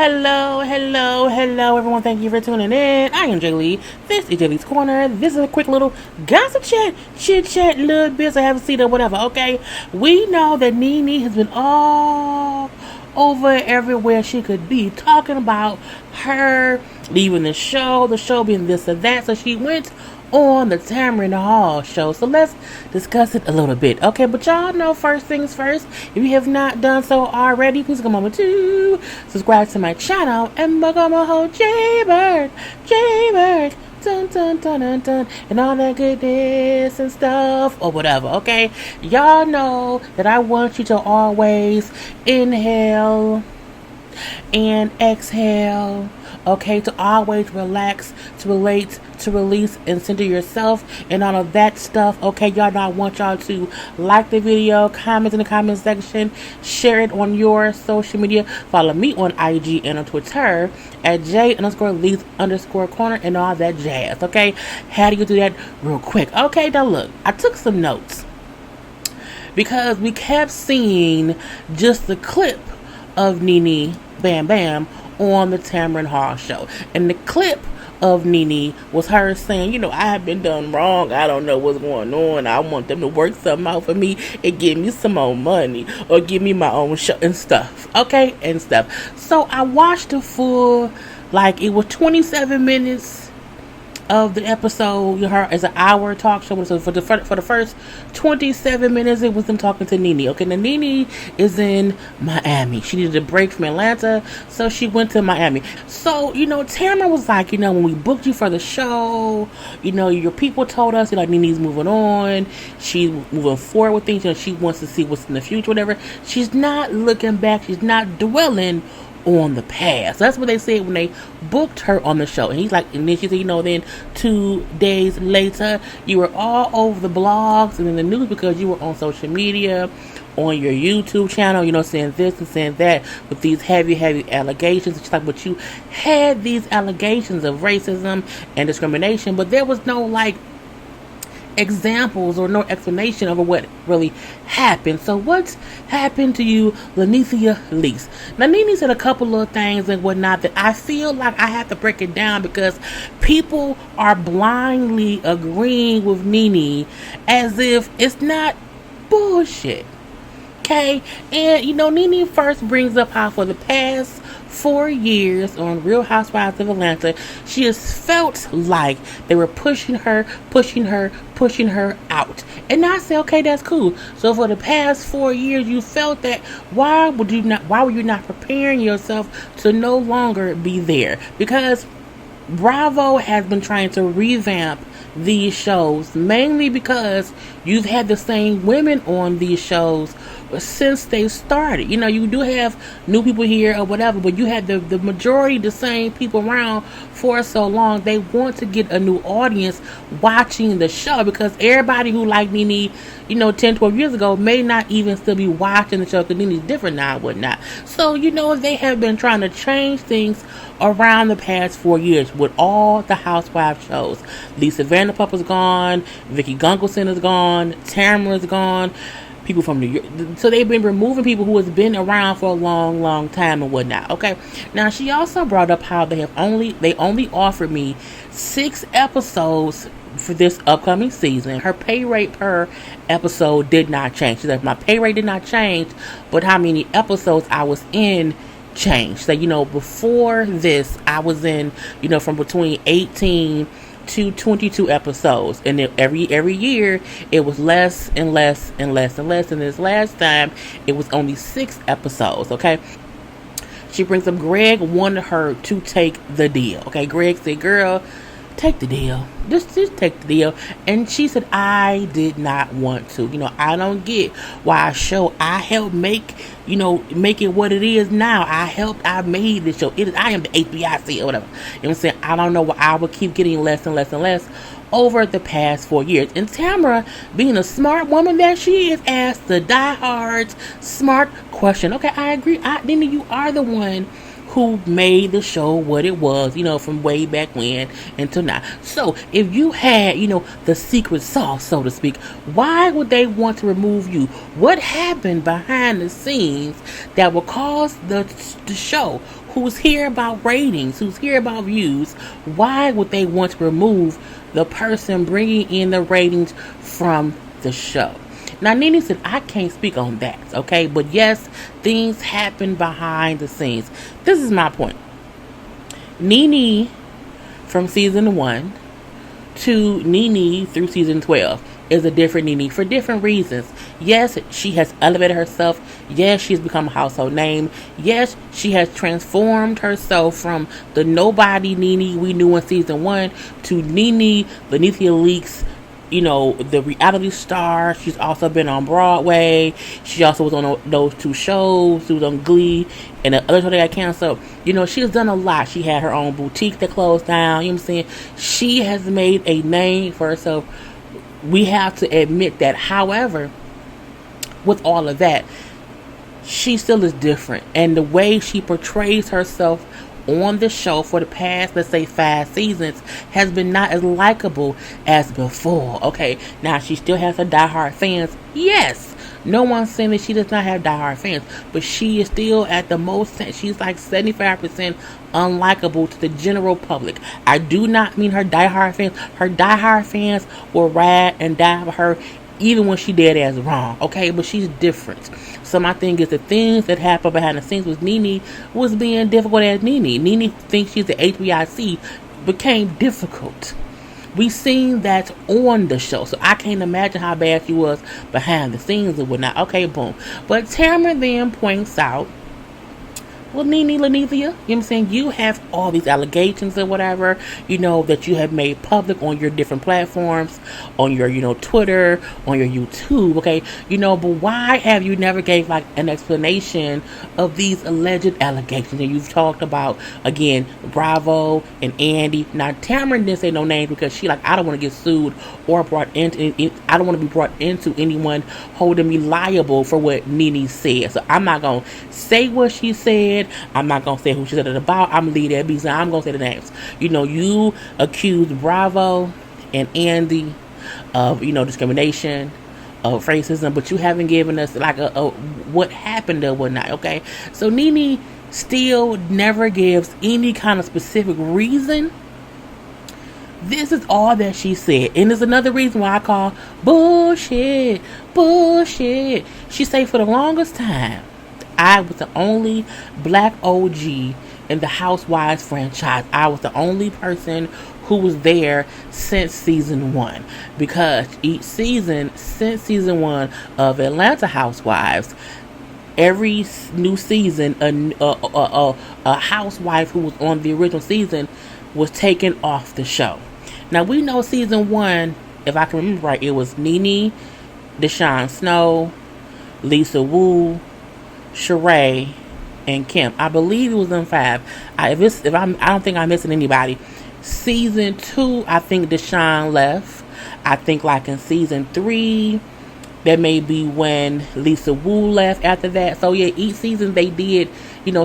Hello, everyone. Thank you for tuning in. I am JayLee. This is JLeesCorner. This is a quick little gossip chit chat, little bits I haven't seen or whatever, okay? We know that Nene has been all over everywhere she could be, talking about her leaving the show being this or that. So she went on the Tamron show. So let's discuss it a little bit. Okay, but y'all know first things first. If you have not done so already, please come over to subscribe to my channel and become a whole JayBird, dun dun dun dun dun, and all that goodness and stuff or whatever. Okay, y'all know that I want you to always inhale and exhale. Okay, to always relax, to relate, to release, and center yourself and all of that stuff. Okay, y'all know I want y'all to like the video, comment in the comment section, share it on your social media, follow me on IG and on Twitter at J_Lees_Corner and all that jazz. Okay, how do you do that real quick? Okay, now look, I took some notes because we kept seeing just the clip of Nene Bam Bam on the Tamron show, and the clip of Nene was her saying, I have been done wrong, I don't know what's going on, I want them to work something out for me and give me some more money or give me my own show and stuff. Okay, and stuff. So I watched the full, it was 27 minutes of the episode. Her as an hour talk show. So for the first 27 minutes, it was them talking to Nene. Okay, now Nene is in Miami. She needed a break from Atlanta, so she went to Miami. So Tamron was like, when we booked you for the show, your people told us Nene's moving on. She's moving forward with things. She wants to see what's in the future, whatever. She's not looking back. She's not dwelling on the past. That's what they said when they booked her on the show. And he's like, and then she said, then 2 days later, you were all over the blogs and in the news because you were on social media, on your YouTube channel, saying this and saying that with these heavy allegations. It's like, but you had these allegations of racism and discrimination, but there was no examples or no explanation of what really happened. So what's happened to you, Lanicia Lees? Now Nene said a couple of things and whatnot that I feel like I have to break it down because people are blindly agreeing with Nene as if it's not bullshit. Okay, and Nene first brings up how for the past 4 years on Real Housewives of Atlanta, she has felt like they were pushing her out. And I say, okay, that's cool. So for the past 4 years, you felt that. Why were you not preparing yourself to no longer be there? Because Bravo has been trying to revamp these shows, mainly because you've had the same women on these shows since they started. You do have new people here or whatever, but you had the majority the same people around for so long. They want to get a new audience watching the show because everybody who liked Nene 10, 12 years ago may not even still be watching the show because Nene's different now and whatnot. So they have been trying to change things around the past 4 years with all the Housewives shows. Lisa Vanderpump is gone, Vicky Gunvalson is gone, Tamron is gone, people from New York. So they've been removing people who has been around for a long time and whatnot. Okay, now she also brought up how they only offered me 6 episodes for this upcoming season. Her pay rate per episode did not change. She said my pay rate did not change, but how many episodes I was in changed. So before this I was in from between 18 to 22 episodes, and then every year it was less and less and less and less, and this last time it was only 6 episodes. Okay, she brings up Greg wanted her to take the deal. Okay, Greg said, girl, take the deal, just take the deal. And she said, I did not want to. I don't get why a show I helped make it what it is now. I made this show. I am the HBIC or whatever. I'm saying, I don't know why I would keep getting less and less and less over the past 4 years. And Tamra, being a smart woman that she is, asked the diehard smart question. Okay, I agree. Nene, you are the one who made the show what it was, from way back when until now. So if you had, the secret sauce, so to speak, why would they want to remove you? What happened behind the scenes that will cause the show who's here about ratings, who's here about views, why would they want to remove the person bringing in the ratings from the show? Now, Nene said, I can't speak on that, okay? But yes, things happen behind the scenes. This is my point. Nene from season 1 to Nene through season 12 is a different Nene for different reasons. Yes, she has elevated herself. Yes, she's become a household name. Yes, she has transformed herself from the nobody Nene we knew in season 1 to Nene Lanithia Leaks, the reality star. She's also been on Broadway. She also was on those 2 shows. She was on Glee and the other show that got canceled. She has done a lot. She had her own boutique that closed down. You know what I'm saying? She has made a name for herself. We have to admit that. However, with all of that, she still is different. And the way she portrays herself on the show for the past, let's say 5 seasons, has been not as likable as before. Okay, now she still has her diehard fans. Yes, no one's saying that she does not have diehard fans, but she is still at the most, she's like 75% unlikable to the general public. I do not mean her diehard fans. Her diehard fans will ride and die for her even when she dead as wrong, okay? But she's different. So my thing is, the things that happen behind the scenes with Nene was being difficult as Nene. Nene thinks she's the HBIC became difficult. We seen that on the show, so I can't imagine how bad she was behind the scenes and whatnot. Okay, boom. But Tamron then points out, well, Nene Lanithia, you know what I'm saying? You have all these allegations or whatever, that you have made public on your different platforms, on your, Twitter, on your YouTube, okay? But why have you never gave, like, an explanation of these alleged allegations? And you've talked about, again, Bravo and Andy. Now, Tamron didn't say no names because she, I don't want to get sued or brought into, I don't want to be brought into anyone holding me liable for what Nene said. So I'm not going to say what she said. I'm not going to say who she said it about. I'm going to leave that be. So I'm going to say the names. You accused Bravo and Andy of, discrimination, of racism, but you haven't given us like a what happened or whatnot, okay? So Nene still never gives any kind of specific reason. This is all that she said. And there's another reason why I call bullshit. She said for the longest time, I was the only black OG in the Housewives franchise. I was the only person who was there since season 1. Because each season, since season 1 of Atlanta Housewives, every new season, a housewife who was on the original season was taken off the show. Now, we know season 1, if I can remember right, it was Nene, Deshawn Snow, Lisa Wu, Sheree, and Kim. I believe it was in 5. I don't think I'm missing anybody. Season 2, I think Deshawn left. I think like in season 3, that may be when Lisa Wu left after that. So yeah, each season they did,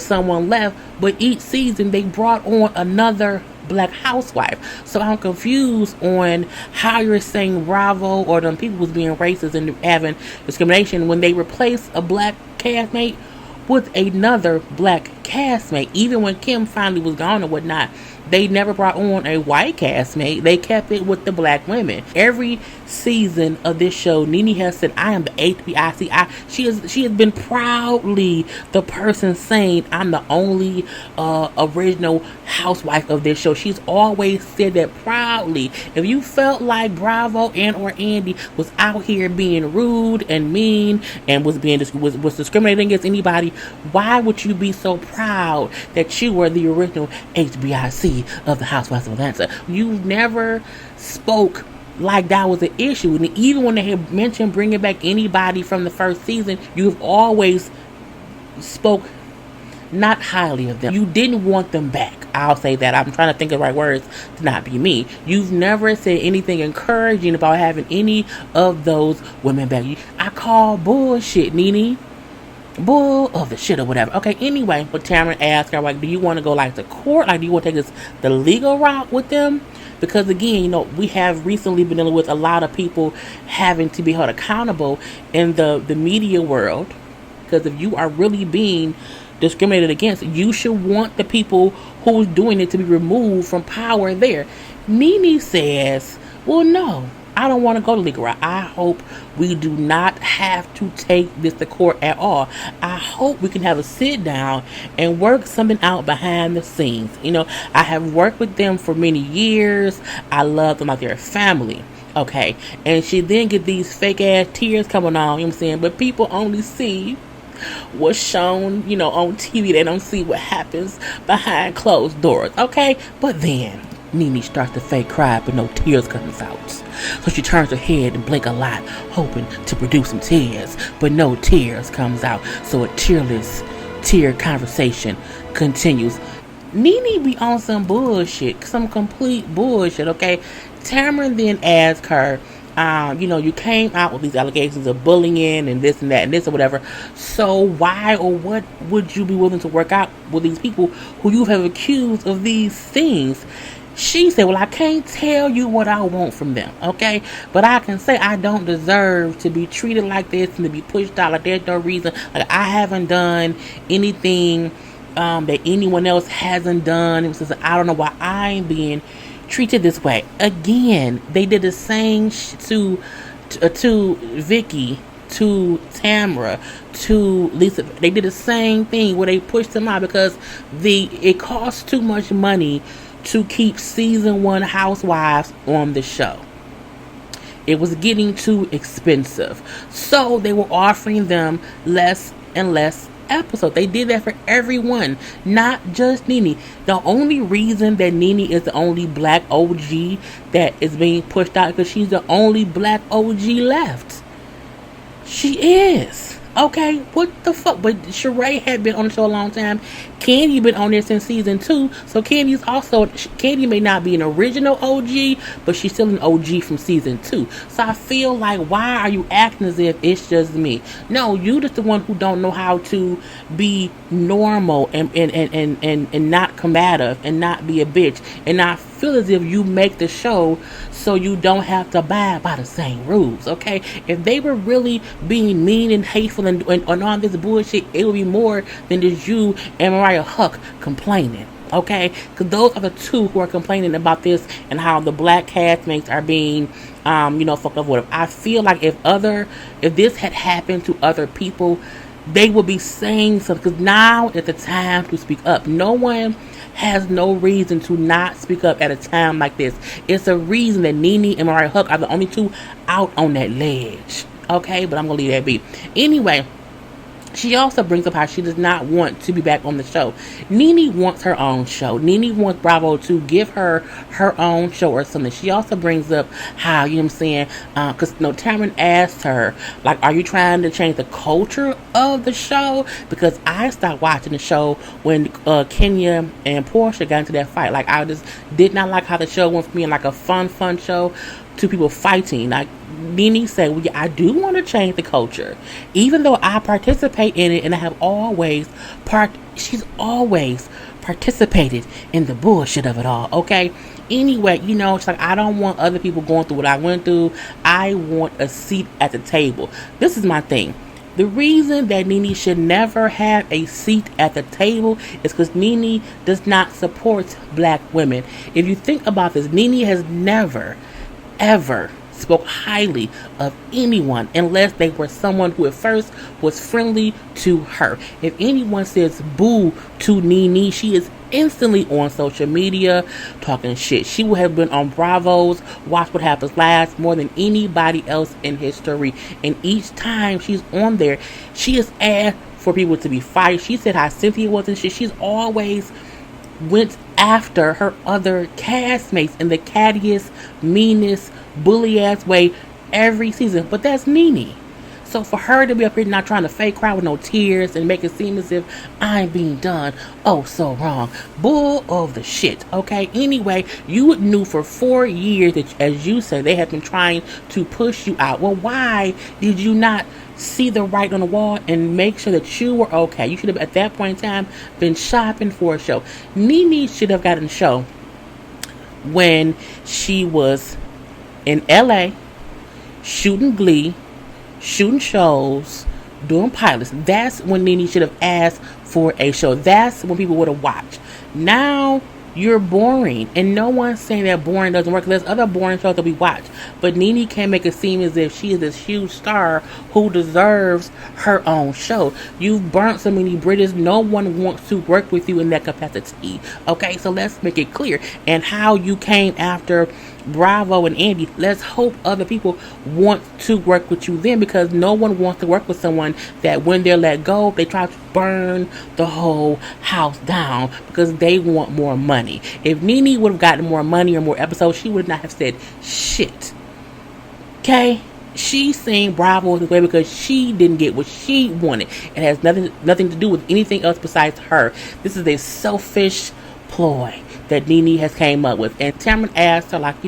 someone left, but each season they brought on another black housewife. So I'm confused on how you're saying Bravo or them people was being racist and having discrimination when they replaced a black castmate with another black castmate. Even when Kim finally was gone or whatnot, they never brought on a white castmate. They kept it with the black women. Every season of this show, Nene has said, I am the HBIC. She has been proudly the person saying, I'm the only original housewife of this show. She's always said that proudly. If you felt like Bravo and or Andy was out here being rude and mean and was discriminating against anybody, why would you be so proud that you were the original HBIC of the Housewives of Atlanta? You never spoke like that was an issue. And even when they had mentioned bringing back anybody from the first season, you've always spoke not highly of them. You didn't want them back. I'll say that. I'm trying to think of the right words to not be me. You've never said anything encouraging about having any of those women back. I call bullshit, Nene. Bull of the shit or whatever. Okay, anyway, but Tamron asked her, do you want to go to court? Do you want to take the legal route with them? Because again, we have recently been dealing with a lot of people having to be held accountable in the media world. Because if you are really being discriminated against. You should want the people who's doing it to be removed from power there. Nene says, well, no, I don't want to go to legal route. I hope we do not have to take this to court at all. I hope we can have a sit down and work something out behind the scenes. I have worked with them for many years. I love them like they're a family. Okay. And she then get these fake ass tears coming on, you know what I'm saying? But people only see what's shown, on TV. They don't see what happens behind closed doors. Okay. But then Nene starts to fake cry, but no tears comes out. So she turns her head and blink a lot, hoping to produce some tears, but no tears comes out. So a tearless tear conversation continues. Nene be on some bullshit, some complete bullshit, okay? Tamron then asks her, you came out with these allegations of bullying and this and that and this or whatever. So why or what would you be willing to work out with these people who you have accused of these things? She said, well, I can't tell you what I want from them, okay? But I can say I don't deserve to be treated like this and to be pushed out. Like, there's no reason. Like, I haven't done anything that anyone else hasn't done. It was just, I don't know why I'm being treated this way. Again, they did the same to Vicky, to Tamra, to Lisa. They did the same thing where they pushed them out because it costs too much money to keep season 1 housewives on the show. It was getting too expensive. So they were offering them less and less episodes. They did that for everyone, not just Nene. The only reason that Nene is the only black OG that is being pushed out is because she's the only black OG left. She is. Okay, what the fuck? But Sheree had been on the show a long time. Candy been on there since season 2. So Candy may not be an original OG, but she's still an OG from season 2. So I feel like, why are you acting as if it's just me? No, you just the one who don't know how to be normal and not combative and not be a bitch and not feel as if you make the show so you don't have to abide by the same rules, okay? If they were really being mean and hateful and all this bullshit, it would be more than just you and Mariah Huck complaining, okay? Because those are the two who are complaining about this and how the black castmates are being, fucked up with. I feel like if this had happened to other people, they would be saying something. Because now is the time to speak up. No one has no reason to not speak up at a time like this. It's a reason that Nene and Mariah Huck are the only two out on that ledge. Okay, but I'm going to leave that be. Anyway, she also brings up how she does not want to be back on the show. Nene wants her own show. Nene wants Bravo to give her her own show or something. She also brings up how, because Tamron asked her, like, are you trying to change the culture of the show? Because I stopped watching the show when Kenya and Portia got into that fight. Like, I just did not like how the show went from being like a fun show to people fighting. Like, Nene said, well, I do want to change the culture, even though I participate in it, and I have she's always participated in the bullshit of it all, okay? Anyway, it's like, I don't want other people going through what I went through. I want a seat at the table. This is my thing. The reason that Nene should never have a seat at the table is because Nene does not support black women. If you think about this, Nene has never, ever spoke highly of anyone unless they were someone who at first was friendly to her. If anyone says boo to Nene, she is instantly on social media talking shit. She would have been on Bravo's Watch What Happens Last more than anybody else in history. And each time she's on there, she has asked for people to be fired. She said how Cynthia was and shit. She's always went after her other castmates in the cattiest, meanest, bully ass way every season. But that's Nene. So for her to be up here not trying to fake cry with no tears and make it seem as if I'm being done oh so wrong, bull of the shit. Okay, anyway, you knew for 4 years that, as you said, they have been trying to push you out. Well, why did you not see the writing on the wall and make sure that you were okay? You should have at that point in time been shopping for a show. Nene should have gotten a show when she was in LA shooting Glee, shooting shows, doing pilots. That's when Nene should have asked for a show. That's when people would have watched. Now you're boring, and no one's saying that boring doesn't work. There's other boring shows that we watch, but Nene can't make it seem as if she is this huge star who deserves her own show. You've burnt so many bridges. No one wants to work with you in that capacity. Okay, so let's make it clear. And how you came after Bravo and Andy, let's hope other people want to work with you then, because no one wants to work with someone that when they're let go, they try to burn the whole house down because they want more money. If Nene would have gotten more money or more episodes, she would not have said shit. Okay? She's saying Bravo is the way because she didn't get what she wanted. It has nothing to do with anything else besides her. This is a selfish ploy that Nene has came up with. And Tamron asked her, like,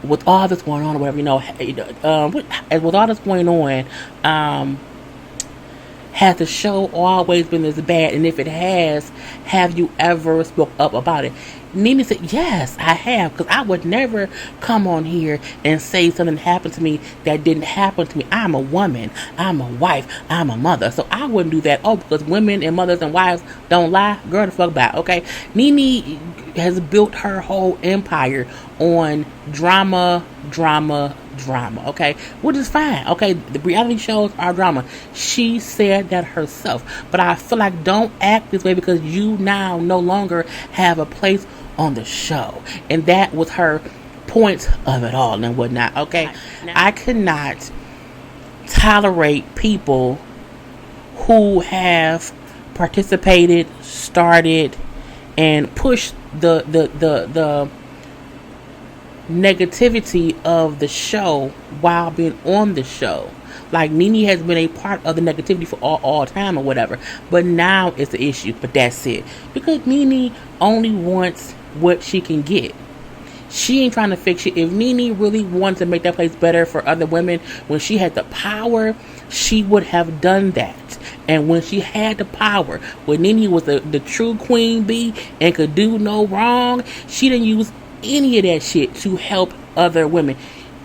with all this going on or whatever, with all this going on, has the show always been this bad? And if it has, have you ever spoke up about it? Nene said, yes, I have, because I would never come on here and say something happened to me that didn't happen to me. I'm a woman, I'm a wife, I'm a mother, so I wouldn't do that. Oh, because women and mothers and wives don't lie? Girl, the fuck about, okay? Nene has built her whole empire on drama, okay, which is fine. Okay, the reality shows are drama. She said that herself, but I feel like don't act this way because you now no longer have a place on the show, and that was her point of it all and whatnot. Okay, I could not tolerate people who have participated, started, and pushed the negativity of the show while being on the show. Like, Nene has been a part of the negativity for all time or whatever, but now it's the issue. But that's it, because Nene only wants what she can get. She ain't trying to fix it. If Nene really wanted to make that place better for other women when she had the power, she would have done that. And when she had the power, when Nene was the true queen bee and could do no wrong, she didn't use any of that shit to help other women.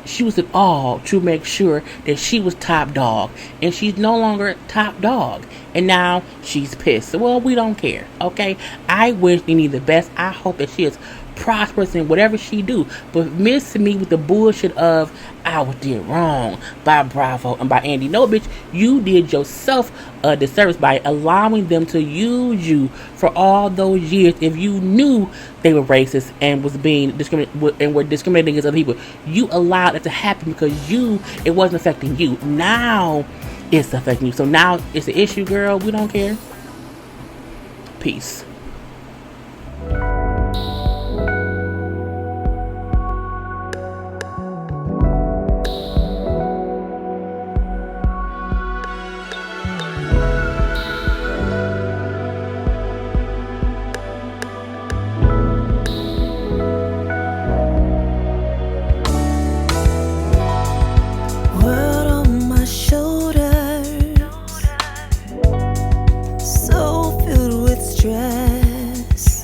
She was at all to make sure that she was top dog, and she's no longer top dog, and now she's pissed. Well, we don't care, okay? I wish Nene the best. I hope that she is prosperous in whatever she do, but miss me with the bullshit of I was did wrong by Bravo and by Andy. No, bitch, you did yourself a disservice by allowing them to use you for all those years. If you knew they were racist and was being were discriminating against other people, you allowed it to happen because it wasn't affecting you. Now it's affecting you, so now it's an issue, girl. We don't care. Peace. So filled with stress.